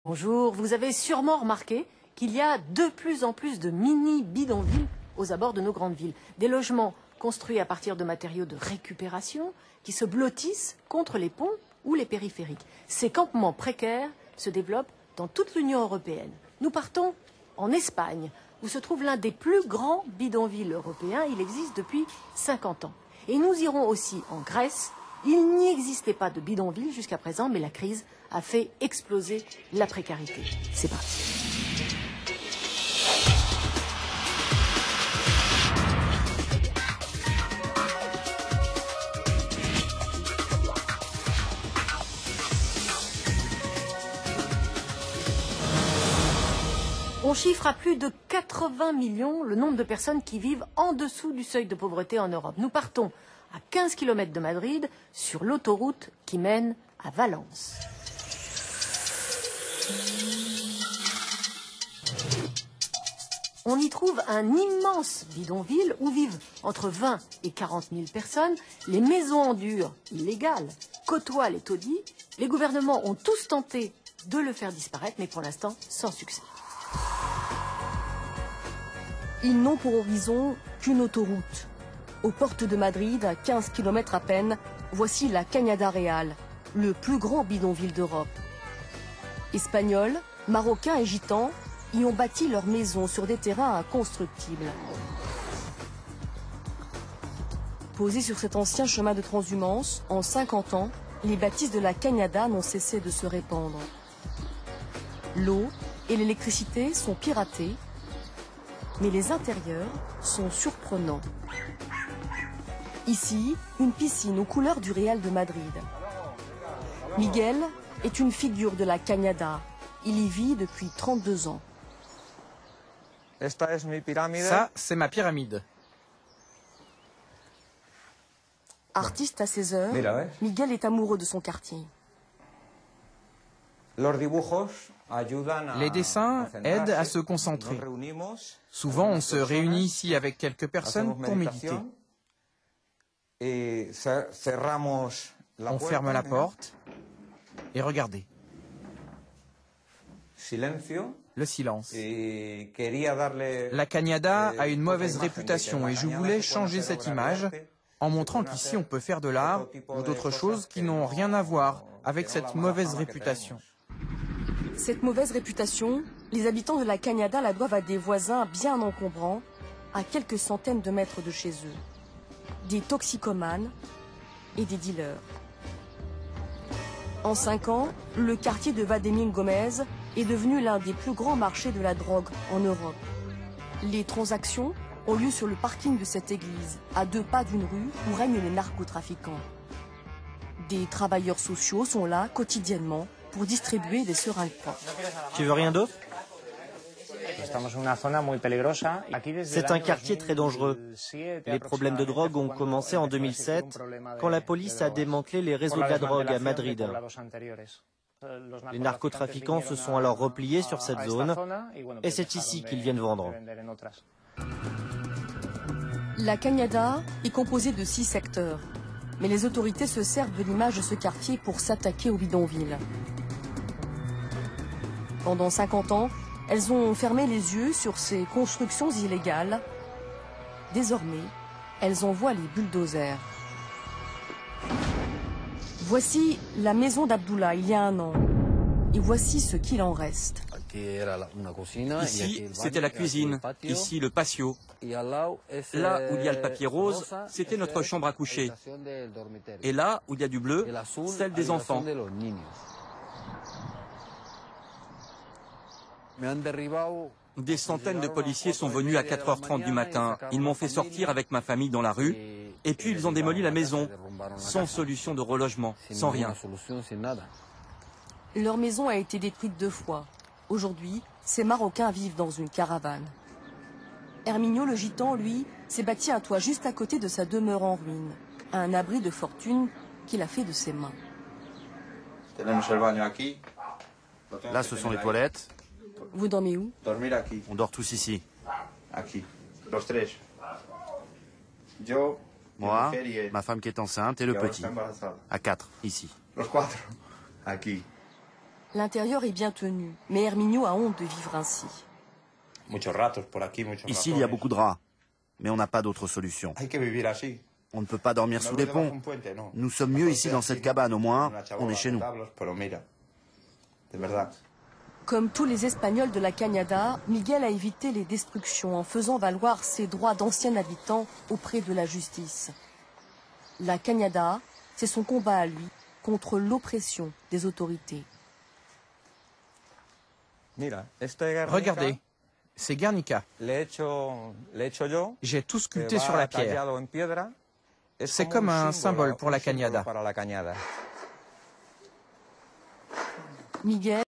Bonjour, vous avez sûrement remarqué qu'il y a de plus en plus de mini-bidonvilles aux abords de nos grandes villes. Des logements construits à partir de matériaux de récupération qui se blottissent contre les ponts ou les périphériques. Ces campements précaires se développent dans toute l'Union européenne. Nous partons en Espagne, où se trouve l'un des plus grands bidonvilles européens. Il existe depuis 50 ans. Et nous irons aussi en Grèce. Il n'y existait pas de bidonville jusqu'à présent, mais la crise a fait exploser la précarité. C'est parti. On chiffre à plus de 80 millions le nombre de personnes qui vivent en dessous du seuil de pauvreté en Europe. Nous partons à 15 km de Madrid, sur l'autoroute qui mène à Valence. On y trouve un immense bidonville où vivent entre 20 et 40 000 personnes. Les maisons en dur, illégales, côtoient les taudis. Les gouvernements ont tous tenté de le faire disparaître, mais pour l'instant, sans succès. Ils n'ont pour horizon qu'une autoroute. Aux portes de Madrid, à 15 km à peine, voici la Cañada Real, le plus grand bidonville d'Europe. Espagnols, Marocains et Gitans y ont bâti leurs maisons sur des terrains inconstructibles. Posés sur cet ancien chemin de transhumance, en 50 ans, les bâtisses de la Cañada n'ont cessé de se répandre. L'eau et l'électricité sont piratées, mais les intérieurs sont surprenants. Ici, une piscine aux couleurs du Real de Madrid. Miguel est une figure de la Cañada. Il y vit depuis 32 ans. Ça, c'est ma pyramide. Artiste à ses heures, Miguel est amoureux de son quartier. Les dessins aident à se concentrer. Souvent, on se réunit ici avec quelques personnes pour méditer. On ferme la porte et regardez. Le silence. La Cañada a une mauvaise réputation et je voulais changer cette image en montrant qu'ici on peut faire de l'art ou d'autres choses qui n'ont rien à voir avec cette mauvaise réputation. Cette mauvaise réputation, les habitants de la Cañada la doivent à des voisins bien encombrants, à quelques centaines de mètres de chez eux. Des toxicomanes et des dealers. En 5 ans, le quartier de Vademín Gómez est devenu l'un des plus grands marchés de la drogue en Europe. Les transactions ont lieu sur le parking de cette église, à 2 pas d'une rue où règnent les narcotrafiquants. Des travailleurs sociaux sont là quotidiennement pour distribuer des seringues propres. Tu veux rien d'autre? C'est un quartier très dangereux. Les problèmes de drogue ont commencé en 2007, quand la police a démantelé les réseaux de la drogue à Madrid. Les narcotrafiquants se sont alors repliés sur cette zone, et c'est ici qu'ils viennent vendre. La Cañada est composée de 6 secteurs, mais les autorités se servent de l'image de ce quartier pour s'attaquer aux bidonvilles. Pendant 50 ans, elles ont fermé les yeux sur ces constructions illégales. Désormais, elles envoient les bulldozers. Voici la maison d'Abdullah il y a 1 an. Et voici ce qu'il en reste. Ici, c'était la cuisine. Ici, le patio. Là où il y a le papier rose, c'était notre chambre à coucher. Et là où il y a du bleu, celle des enfants. Des centaines de policiers sont venus à 4h30 du matin. Ils m'ont fait sortir avec ma famille dans la rue. Et puis ils ont démoli la maison, sans solution de relogement, sans rien. Leur maison a été détruite 2 fois. Aujourd'hui, ces Marocains vivent dans une caravane. Herminio, le gitan, lui, s'est bâti un toit juste à côté de sa demeure en ruine. Un abri de fortune qu'il a fait de ses mains. Là, ce sont les toilettes. Vous dormez où? On dort tous ici. Moi, ma femme qui est enceinte et le petit. À 4, ici. L'intérieur est bien tenu, mais Herminio a honte de vivre ainsi. Ici, il y a beaucoup de rats, mais on n'a pas d'autre solution. On ne peut pas dormir sous les ponts. Nous sommes mieux ici dans cette cabane, au moins, on est chez nous. Comme tous les Espagnols de la Cañada, Miguel a évité les destructions en faisant valoir ses droits d'ancien habitant auprès de la justice. La Cañada, c'est son combat à lui contre l'oppression des autorités. Regardez, c'est Guernica. J'ai tout sculpté sur la pierre. C'est comme un symbole pour la Cañada. Miguel